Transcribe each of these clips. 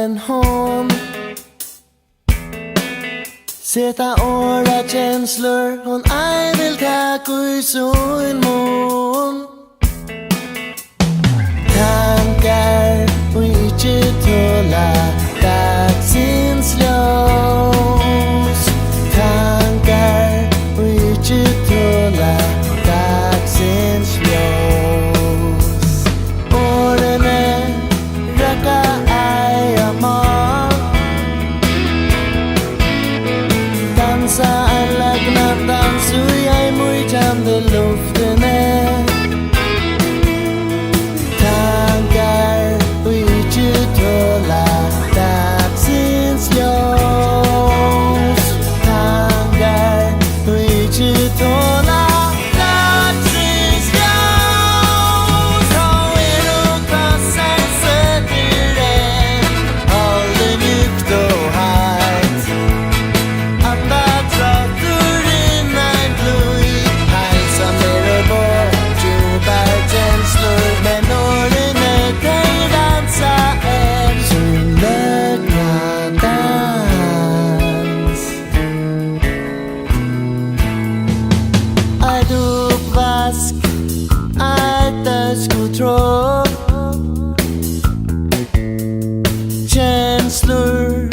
en hon. Sätta åra känslor hon ej vill ta i sin mun. Tankar och inte tåla dagsins ljus. Tankar och inte tåla dagsins ljus. Åren är röka ej av mat. Dansa alla gnattan så jag mojtande luften är. Tankar och inte tåla dagsins ljus. Tankar och inte tåla dagsins ljus. Och du krossar söker det. Håll det mjukt och height. Andas rakt ur din blod. Hälsa mer och bort. Djupare känslor. Men åren är dig dansa en solögna dans. Ett uppvask, ett dödskotråd. Känslor,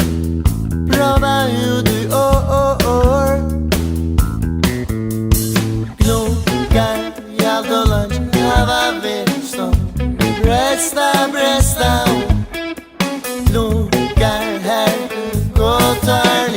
pröva ut i år. Glokar, jag då lunch, hava vinstånd. Bresta, glokar här, gå tar